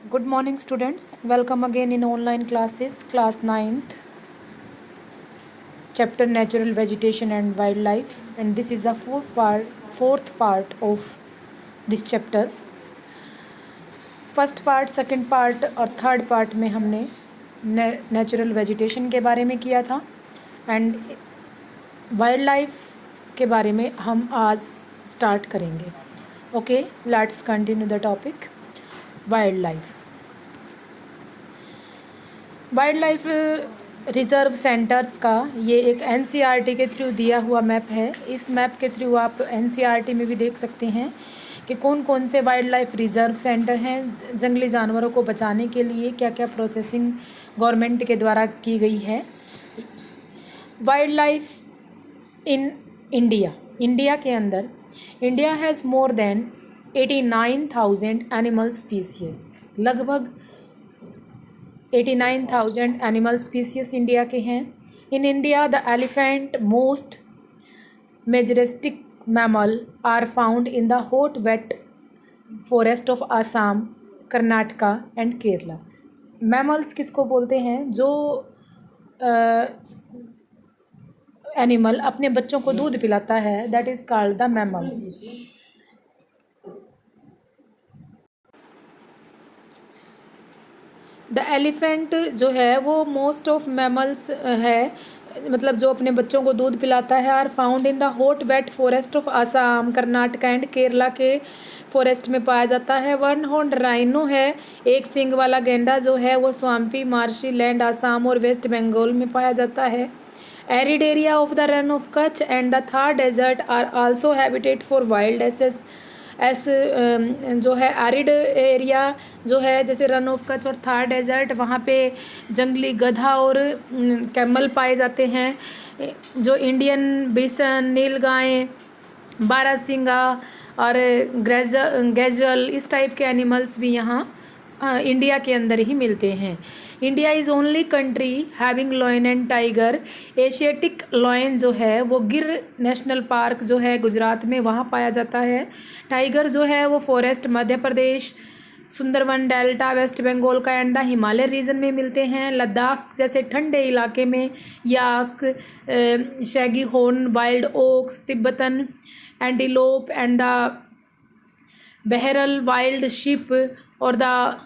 Good morning, students. Welcome again in online classes, class 9th, chapter Natural Vegetation and Wildlife. And this is the fourth part of this chapter. First part, second part और third part में हमने natural vegetation के बारे में किया था and wild life के बारे में हम आज स्टार्ट करेंगे. Okay, let's continue the topic wild life. Wild life reserve centres का ये एक एनसीईआरटी के थ्रू दिया हुआ मैप है. इस मैप के थ्रू आप एनसीईआरटी में भी देख सकते हैं कि कौन कौन से वाइल्ड लाइफ रिजर्व सेंटर हैं. जंगली जानवरों को बचाने के लिए क्या क्या प्रोसेसिंग गवर्नमेंट के द्वारा की गई है. वाइल्ड लाइफ इन इंडिया के अंदर India has more than 89,000 animal species. लगभग 89,000 एनिमल स्पीसीज इंडिया के हैं. In India the elephant most majestic mammal are found in the hot wet forest of Assam, Karnataka and Kerala. Mammals किसको बोलते हैं? जो एनिमल अपने बच्चों को दूध पिलाता है, that is called the mammals. The elephant जो है वो मोस्ट ऑफ मैमल्स है, मतलब जो अपने बच्चों को दूध पिलाता है. Are found in the hot wet forest of Assam, Karnataka and Kerala के फॉरेस्ट में पाया जाता है. वन हॉर्न राइनो है, एक सींग वाला गेंडा जो है वो स्वाम्पी मार्शी लैंड आसाम और वेस्ट बंगाल में पाया जाता है. Arid area of the Rann of Kutch and the Thar desert are also habitat for wild जो है एरिड एरिया जो है जैसे रन ऑफ कच्छ और थार डेजर्ट, वहाँ पे जंगली गधा और कैमल पाए जाते हैं. जो इंडियन बिसन, नीलगाय, बारहसिंगा और गैजल, इस टाइप के एनिमल्स भी यहाँ इंडिया के अंदर ही मिलते हैं. India is only country having lion and tiger. Asiatic lion जो है वो गिर नेशनल पार्क जो है गुजरात में, वहाँ पाया जाता है. टाइगर जो है वो forest Madhya Pradesh, Sundarban delta, waste Bengal का एंड द हिमालय रीजन में मिलते हैं. लद्दाख जैसे ठंडे इलाके में yak, shaggy horn, wild ox, Tibetan antelope and the bharal wild sheep और the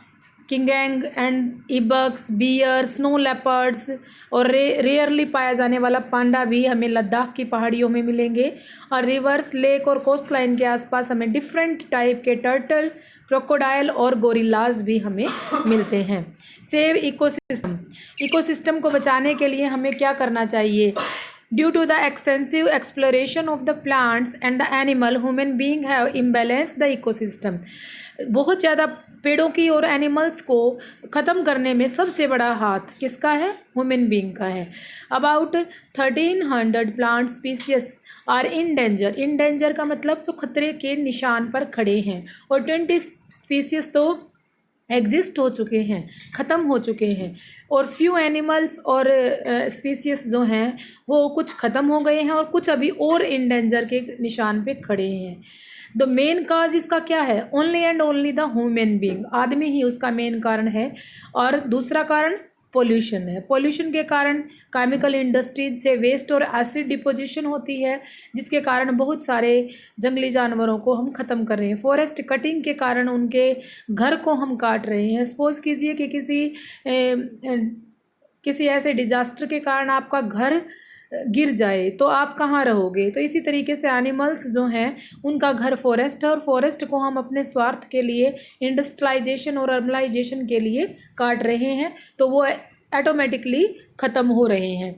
kiang and ibex, bear, snow leopards और रेयरली पाया जाने वाला पांडा भी हमें लद्दाख की पहाड़ियों में मिलेंगे. और रिवर्स, लेक और कोस्ट लाइन के आसपास हमें डिफरेंट टाइप के टर्टल, क्रोकोडाइल और गोरिल्लाज भी हमें मिलते हैं. सेव इकोसिस्टम को बचाने के लिए हमें क्या करना चाहिए? Due to the extensive exploration of the plants and the animal, human being have imbalance the ecosystem. बहुत ज़्यादा पेड़ों की और एनिमल्स को ख़त्म करने में सबसे बड़ा हाथ किसका है? ह्यूमन बीइंग का है. About 1300 plant species are in danger का मतलब जो खतरे के निशान पर खड़े हैं, और 20 स्पीसीज तो एग्जिस्ट हो चुके हैं, ख़त्म हो चुके हैं. और फ्यू एनिमल्स और स्पीसीज जो हैं वो कुछ ख़त्म हो गए हैं और कुछ अभी और इन डेंजर के निशान पे खड़े हैं. द मेन काज इसका क्या है? Only and only the human being. आदमी ही उसका मेन कारण है. और दूसरा कारण पोल्यूशन है. पोल्यूशन के कारण केमिकल इंडस्ट्रीज से वेस्ट और एसिड डिपोजिशन होती है, जिसके कारण बहुत सारे जंगली जानवरों को हम ख़त्म कर रहे हैं. फॉरेस्ट कटिंग के कारण उनके घर को हम काट रहे हैं. सपोज कीजिए कि किसी ऐसे डिजास्टर के कारण आपका घर गिर जाए तो आप कहाँ रहोगे? तो इसी तरीके से एनिमल्स जो हैं उनका घर फॉरेस्ट है, और फॉरेस्ट को हम अपने स्वार्थ के लिए, इंडस्ट्रियलाइजेशन और अर्बनाइजेशन के लिए काट रहे हैं, तो वो ऑटोमेटिकली ख़त्म हो रहे हैं.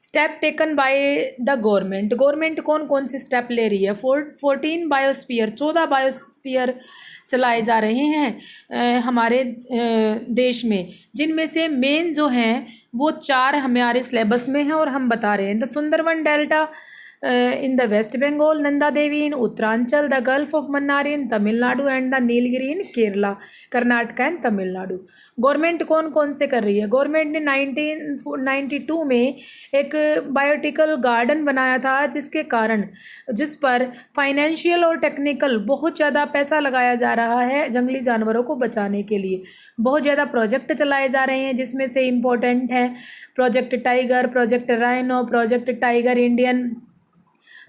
Step taken by the government कौन कौन से स्टेप ले रही है? 14 बायोस्फीयर, 14 बायोस्फीयर चलाए जा रहे हैं हमारे देश में, जिनमें से मेन जो हैं वो 4 हमारे सिलेबस में हैं और हम बता रहे हैं. The Sundarban delta in the West Bengal, Nanda Devi in Uttaranchal, the Gulf of Mannar in Tamil Nadu and the Nilgiri in Kerala, Karnataka and Tamil Nadu. Government कौन कौन से कर रही है? गवर्नमेंट ने 1992 में एक बायोटिकल गार्डन बनाया था, जिस पर फाइनेंशियल और टेक्निकल बहुत ज़्यादा पैसा लगाया जा रहा है जंगली जानवरों को बचाने के लिए। बहुत ज़्यादा प्रोजेक्ट चलाए जा रहे हैं, जिसमें से इम्पोर्टेंट है project tiger, project rhino, project tiger Indian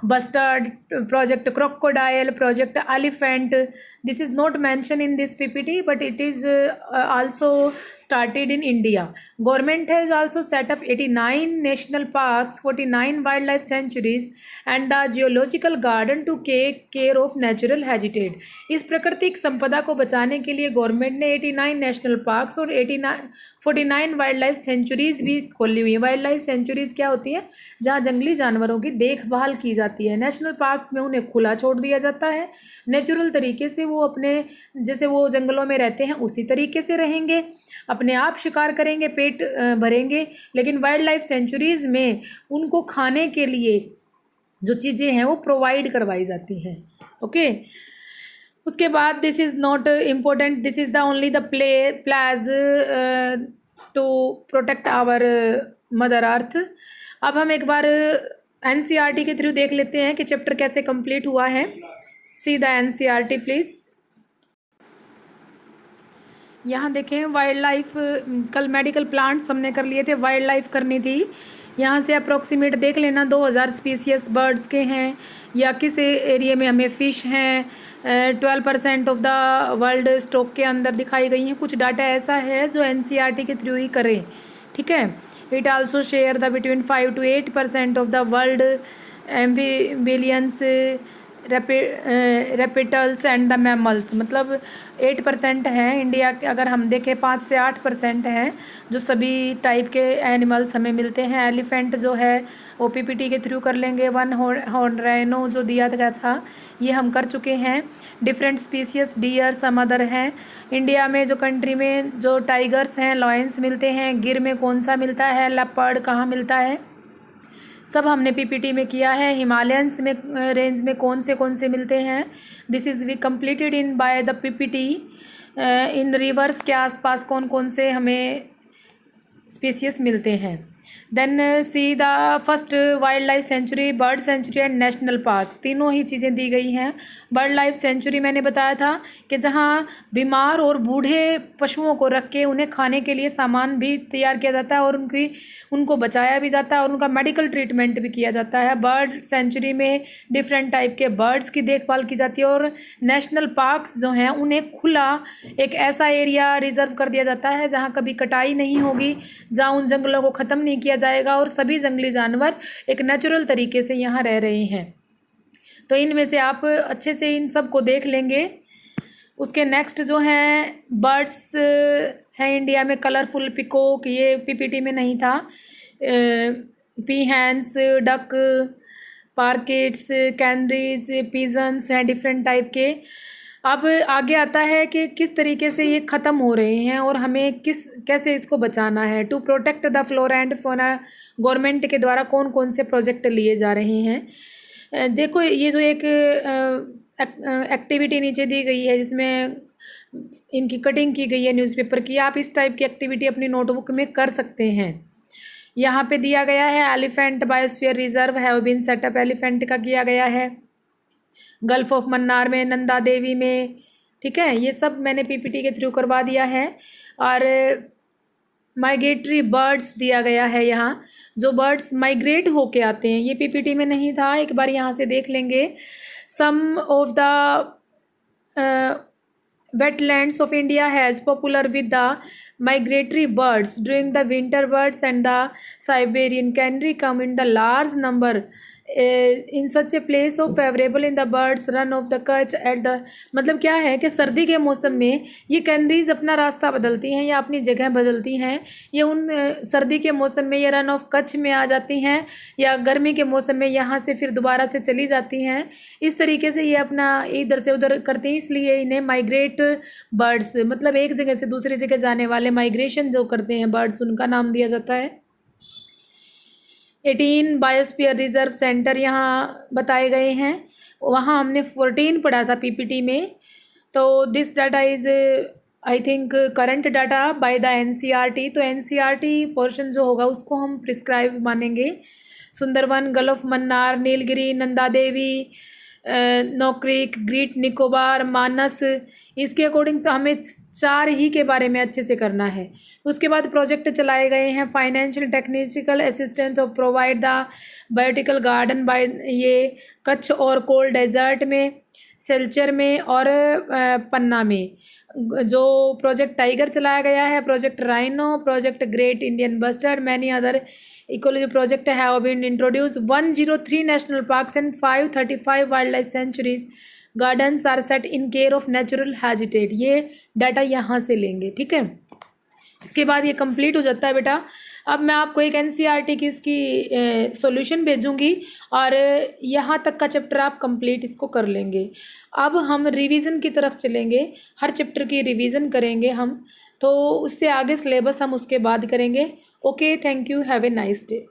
bustard, project crocodile, project elephant. This is not mentioned in this PPT, but it is also started in India. Government has also set up 89 national parks, 49 wildlife sanctuaries and the geological garden to take care of natural habitat. इस प्राकृतिक संपदा को बचाने के लिए government ने 89 national parks और 49 wild life sanctuaries भी खोली हुई है। वाइल्ड लाइफ सेंचुरीज क्या होती है? जहाँ जंगली जानवरों की देखभाल की जाती है। नेशनल पार्क्स में उन्हें खुला छोड़ दिया जाता है, नेचुरल तरीके से वो अपने जैसे वो जंगलों में रहते हैं उसी तरीके से रहेंगे, अपने आप शिकार करेंगे, पेट भरेंगे। लेकिन वाइल्ड लाइफ सेंचुरीज में उनको खाने के लिए जो चीज़ें हैं वो प्रोवाइड करवाई जाती हैं। ओके, उसके बाद this is not important, this is the only the place to protect our mother earth. अब हम एक बार एनसीईआरटी के थ्रू देख लेते हैं कि चैप्टर कैसे कंप्लीट हुआ है। See the NCERT please. यहाँ देखें वाइल्ड लाइफ, कल मेडिकल प्लांट्स हमने कर लिए थे, वाइल्ड लाइफ करनी थी। यहाँ से अप्रोक्सीमेट देख लेना 2000 स्पीसीज बर्ड्स के हैं या किस एरिया में हमें फ़िश हैं। 12% ऑफ द वर्ल्ड स्टॉक के अंदर दिखाई गई हैं। कुछ डाटा ऐसा है जो एनसीईआरटी के थ्रू ही करें, ठीक है। It also share the between 5 to 8% of the world amphibians reptiles and the mammals, मतलब 8% हैं इंडिया के। अगर हम देखें 5 से 8% हैं जो सभी टाइप के एनिमल्स हमें मिलते हैं। एलिफेंट जो है वो पीपीटी के थ्रू कर लेंगे। वन हॉर्न राइनो जो दिया गया था ये हम कर चुके हैं। Different species deer some other हैं। इंडिया में जो कंट्री में जो टाइगर्स हैं, लॉयंस मिलते हैं। गिर में कौन सा मिलता है, लेपर्ड कहाँ मिलता है, सब हमने पीपीटी में किया है। हिमालयंस में रेंज में कौन से मिलते हैं, this is we completed in by the PPT. In rivers के आसपास कौन से हमें स्पीसीज मिलते हैं। Then see the first wild life sanctuary, bird sanctuary and national parks, तीनों ही चीज़ें दी गई हैं। बर्ड लाइफ सेंचुरी मैंने बताया था कि जहाँ बीमार और बूढ़े पशुओं को रख के उन्हें खाने के लिए सामान भी तैयार किया जाता है और उनको बचाया भी जाता है और उनका मेडिकल ट्रीटमेंट भी किया जाता है। बर्ड सेंचुरी में डिफरेंट टाइप के बर्ड्स की देखभाल की जाती है और नेशनल पार्क्स जो हैं उन्हें खुला एक ऐसा एरिया रिजर्व कर दिया जाता है जहाँ कभी कटाई नहीं होगी, जहाँ उन जंगलों को ख़त्म नहीं किया जाएगा और सभी जंगली जानवर एक नेचुरल तरीके से यहाँ रह रहे हैं। तो इनमें से आप अच्छे से इन सब को देख लेंगे। उसके नेक्स्ट जो हैं बर्ड्स हैं इंडिया में, कलरफुल पिकॉक, ये पीपीटी में नहीं था। पीहैंस, डक, पार्केट्स, कैनरीज, पिजन्स हैं डिफरेंट टाइप के। अब आगे आता है कि किस तरीके से ये ख़त्म हो रहे हैं और हमें कैसे इसको बचाना है। To protect the flora and fauna, government के द्वारा कौन से प्रोजेक्ट लिए जा रहे हैं। देखो ये जो एक एक्टिविटी नीचे दी गई है जिसमें इनकी कटिंग की गई है न्यूज़पेपर की, आप इस टाइप की एक्टिविटी अपनी नोटबुक में कर सकते हैं। यहाँ पे दिया गया है elephant biosphere reserve have been setup, elephant का किया गया है। गल्फ ऑफ मन्नार में, नंदा देवी में, ठीक है, ये सब मैंने पीपीटी के थ्रू करवा दिया है। और माइग्रेटरी बर्ड्स दिया गया है, यहाँ जो बर्ड्स माइग्रेट होके आते हैं, ये पीपीटी में नहीं था, एक बार यहाँ से देख लेंगे। Some of the wetlands of India has popular with the migratory birds during the winter. Birds and the Siberian canary come in the large number in such a place of favorable in the birds run of the Kutch at the, मतलब क्या है कि सर्दी के मौसम में ये कैनरीज अपना रास्ता बदलती हैं या अपनी जगह बदलती हैं। ये उन सर्दी के मौसम में ये रन ऑफ कच्छ में आ जाती हैं या गर्मी के मौसम में यहाँ से फिर दोबारा से चली जाती हैं। इस तरीके से ये अपना इधर से उधर करती हैं, इसलिए इन्हें माइग्रेट बर्ड्स, मतलब एक जगह से दूसरी जगह जाने वाले माइग्रेशन जो करते हैं बर्ड्स, उनका नाम दिया जाता है। 18 बायोस्फीयर रिजर्व सेंटर यहाँ बताए गए हैं, वहाँ हमने 14 पढ़ा था पीपीटी में। तो this data is I think current data by the NCERT. तो एनसीईआरटी पोर्शन जो होगा उसको हम प्रिस्क्राइब मानेंगे। Sundarban, gulf of Mannar, Nilgiri, Nanda Devi, Nokrek, great Nicobar, Manas, इसके अकॉर्डिंग तो हमें 4 ही के बारे में अच्छे से करना है। उसके बाद प्रोजेक्ट चलाए गए हैं, financial technical assistance of provide the biotical garden by ये कच्छ और कोल्ड डेजर्ट में, सिलचर में और पन्ना में। जो प्रोजेक्ट टाइगर चलाया गया है, project rhino, project great Indian bustard, many other ecology project have been introduced. 103 national parks and 535 wildlife sanctuaries gardens are set in care of natural habitat। ये डाटा यहाँ से लेंगे, ठीक है। इसके बाद ये कंप्लीट हो जाता है बेटा। अब मैं आपको एक एनसीईआरटी की इसकी सॉल्यूशन भेजूंगी और यहाँ तक का चैप्टर आप कंप्लीट इसको कर लेंगे। अब हम रिवीजन की तरफ चलेंगे, हर चैप्टर की रिवीजन करेंगे हम, तो उससे आगे सिलेबस हम उसके बाद करेंगे। Okay, thank you, have a nice day.